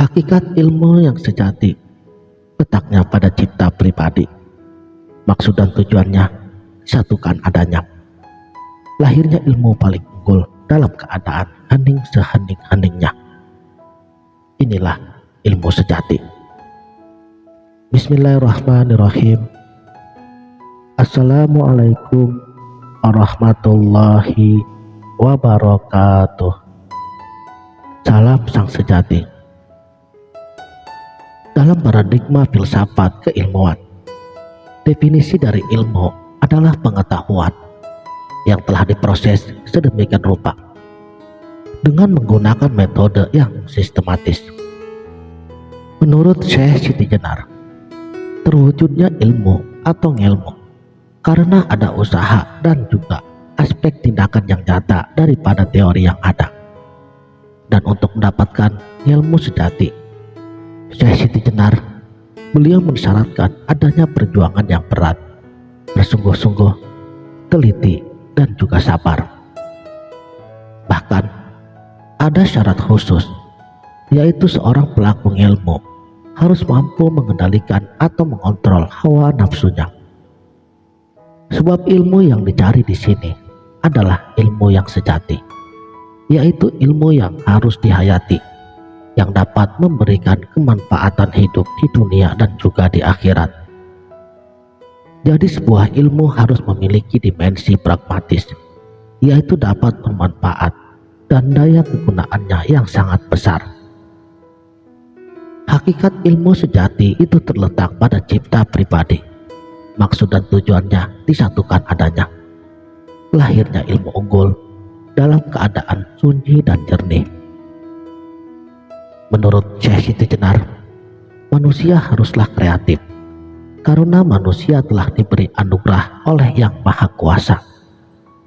Hakikat ilmu yang sejati letaknya pada cipta pribadi. Maksud dan tujuannya disatukan adanya. Lahirnya ilmu paling unggul dalam keadaan hening sehening-heningnya. Inilah ilmu sejati. Bismillahirrahmanirrahim. Assalamualaikum warahmatullahi wabarakatuh. Salam sang sejati. Dalam paradigma filsafat keilmuan, definisi dari ilmu adalah pengetahuan yang telah diproses sedemikian rupa dengan menggunakan metode yang sistematis. Menurut Syekh Siti Jenar, terwujudnya ilmu atau ngilmu karena ada usaha dan juga aspek tindakan yang nyata daripada teori yang ada. Dan untuk mendapatkan ilmu sejati, Syekh Siti Jenar, beliau mensyaratkan adanya perjuangan yang berat, bersungguh-sungguh, teliti, dan juga sabar. Bahkan ada syarat khusus, yaitu seorang pelaku ilmu harus mampu mengendalikan atau mengontrol hawa nafsunya. Sebab ilmu yang dicari di sini adalah ilmu yang sejati, yaitu ilmu yang harus dihayati, yang dapat memberikan kemanfaatan hidup di dunia dan juga di akhirat. Jadi sebuah ilmu harus memiliki dimensi pragmatis, yaitu dapat bermanfaat dan daya kegunaannya yang sangat besar. Hakikat ilmu sejati itu terletak pada cipta pribadi. Maksud dan tujuannya disatukan adanya. Lahirnya ilmu unggul dalam keadaan sunyi dan jernih. Menurut Syekh Siti Jenar, manusia haruslah kreatif karena manusia telah diberi anugerah oleh Yang Maha Kuasa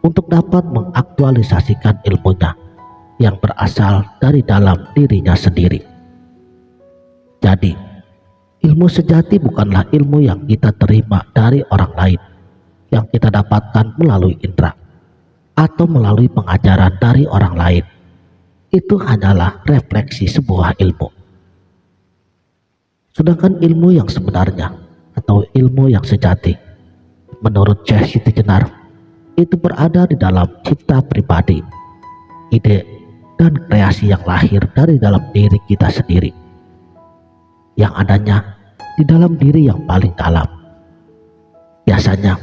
untuk dapat mengaktualisasikan ilmunya yang berasal dari dalam dirinya sendiri. Jadi, ilmu sejati bukanlah ilmu yang kita terima dari orang lain, yang kita dapatkan melalui indera atau melalui pengajaran dari orang lain. Itu hanyalah refleksi sebuah ilmu. Sedangkan ilmu yang sebenarnya atau ilmu yang sejati, menurut Syekh Siti Jenar, itu berada di dalam cipta pribadi, ide dan kreasi yang lahir dari dalam diri kita sendiri, yang adanya di dalam diri yang paling dalam. Biasanya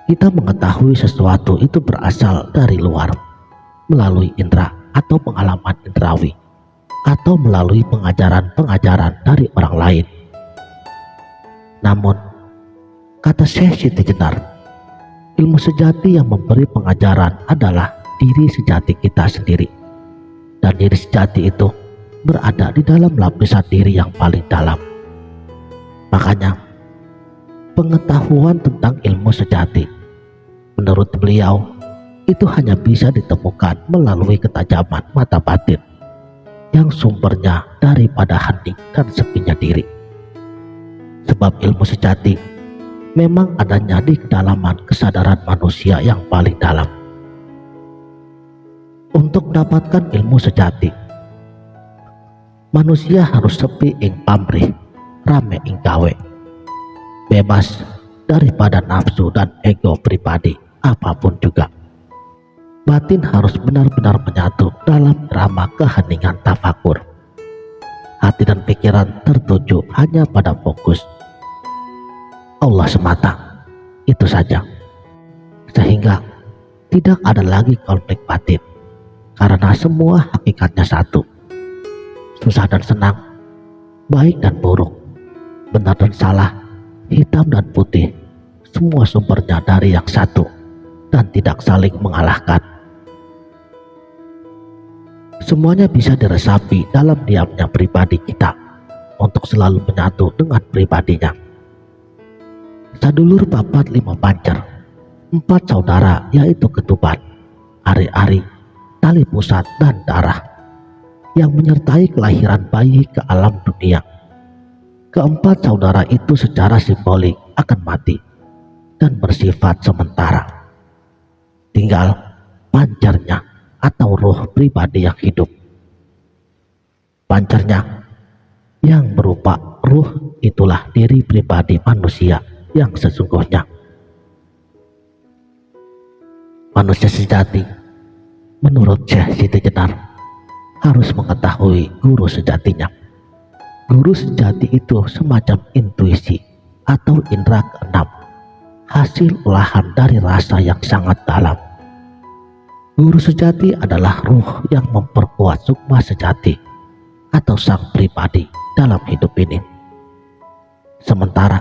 kita mengetahui sesuatu itu berasal dari luar melalui indera atau pengalaman indrawi, atau melalui pengajaran-pengajaran dari orang lain. Namun, kata Syekh Siti Jenar, ilmu sejati yang memberi pengajaran adalah diri sejati kita sendiri. Dan diri sejati itu berada di dalam lapisan diri yang paling dalam. Makanya, pengetahuan tentang ilmu sejati, menurut beliau, itu hanya bisa ditemukan melalui ketajaman mata batin yang sumbernya daripada hening dan sepinya diri. Sebab ilmu sejati memang adanya di kedalaman kesadaran manusia yang paling dalam. Untuk mendapatkan ilmu sejati, manusia harus sepi ing pamrih, rame ing gawe, bebas daripada nafsu dan ego pribadi apapun juga. Batin harus benar-benar menyatu dalam drama keheningan tafakur. Hati dan pikiran tertuju hanya pada fokus Allah semata, itu saja. Sehingga tidak ada lagi konflik batin, karena semua hakikatnya satu. Susah dan senang, baik dan buruk, benar dan salah, hitam dan putih, semua sumbernya dari yang satu dan tidak saling mengalahkan. Semuanya bisa diresapi dalam diamnya pribadi kita untuk selalu menyatu dengan pribadinya. Sadulur papat lima pancer, 4 saudara yaitu ketuban, ari-ari, tali pusat dan darah yang menyertai kelahiran bayi ke alam dunia. Keempat saudara itu secara simbolik akan mati dan bersifat sementara. Tinggal pancernya atau roh pribadi yang hidup. Pancernya yang berupa ruh itulah diri pribadi manusia yang sesungguhnya. Manusia sejati, menurut Syekh Siti Jenar, harus mengetahui guru sejatinya. Guru sejati itu semacam intuisi atau indera keenam, hasil olahan dari rasa yang sangat dalam. Guru sejati adalah ruh yang memperkuat sukma sejati atau sang pribadi dalam hidup ini. Sementara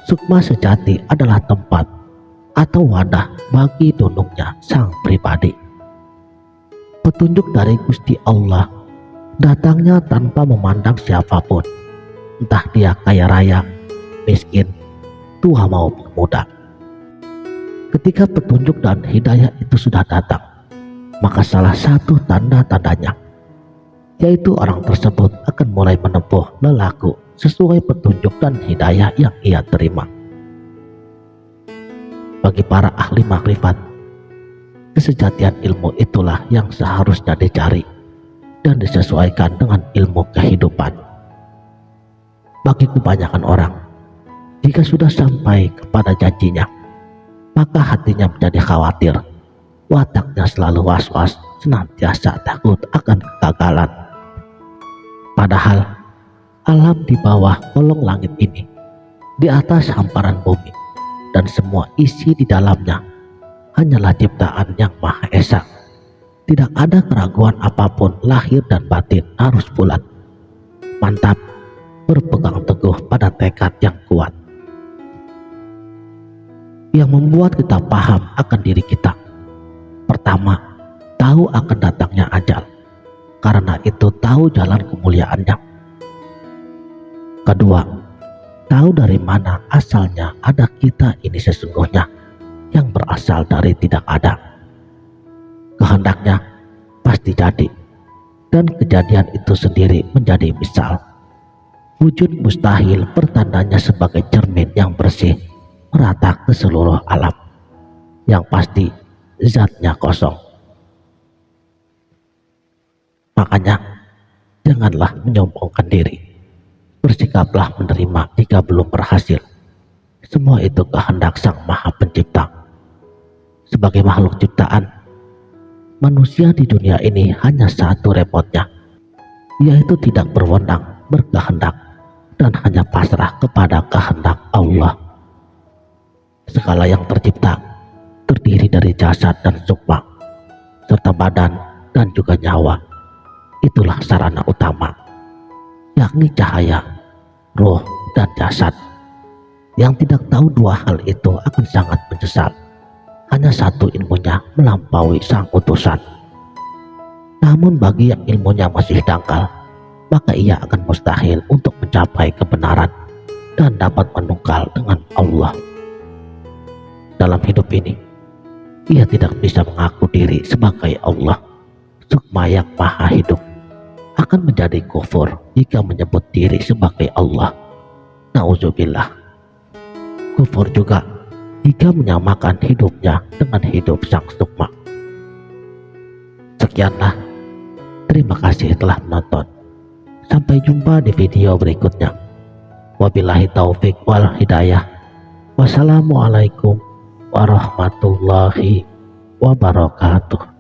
sukma sejati adalah tempat atau wadah bagi dunungnya sang pribadi. Petunjuk dari Gusti Allah datangnya tanpa memandang siapapun, entah dia kaya raya, miskin, tua maupun muda. Ketika petunjuk dan hidayah itu sudah datang, maka salah satu tanda-tandanya yaitu orang tersebut akan mulai menempuh lelaku sesuai petunjuk dan hidayah yang ia terima. Bagi para ahli makrifat, kesejatian ilmu itulah yang seharusnya dicari dan disesuaikan dengan ilmu kehidupan. Bagi kebanyakan orang, jika sudah sampai kepada janjinya, maka hatinya menjadi khawatir, wataknya selalu was-was, senantiasa takut akan kegagalan. Padahal alam di bawah kolong langit ini, di atas hamparan bumi, dan semua isi di dalamnya hanyalah ciptaan yang Maha Esa. Tidak ada keraguan apapun, lahir dan batin harus bulat, mantap, berpegang teguh pada tekad yang kuat. Yang membuat kita paham akan diri kita, pertama, tahu akan datangnya ajal, karena itu tahu jalan kemuliaannya. Kedua, tahu dari mana asalnya ada kita ini sesungguhnya, yang berasal dari tidak ada. Kehendaknya pasti jadi, dan kejadian itu sendiri menjadi misal. Wujud mustahil pertandanya sebagai cermin yang bersih merata ke seluruh alam, yang pasti zatnya kosong. Makanya janganlah menyombongkan diri, bersikaplah menerima jika belum berhasil. Semua itu kehendak Sang Maha Pencipta. Sebagai makhluk ciptaan, manusia di dunia ini hanya satu repotnya, yaitu tidak berwenang, berkehendak, dan hanya pasrah kepada kehendak Allah. Segala yang tercipta terdiri dari jasad dan sukma, serta badan dan juga nyawa. Itulah sarana utama, yakni cahaya, roh, dan jasad. Yang tidak tahu dua hal itu akan sangat menyesal. Hanya satu ilmunya melampaui sang utusan. Namun bagi yang ilmunya masih dangkal, maka ia akan mustahil untuk mencapai kebenaran dan dapat menunggal dengan Allah. Dalam hidup ini, ia tidak bisa mengaku diri sebagai Allah, sukma yang maha hidup. Akan menjadi kufur jika menyebut diri sebagai Allah. Nauzubillah. Kufur juga jika menyamakan hidupnya dengan hidup sang sukma. Sekianlah, terima kasih telah menonton. Sampai jumpa di video berikutnya. Wabillahi taufik wal hidayah. Wassalamualaikum warahmatullahi wabarakatuh.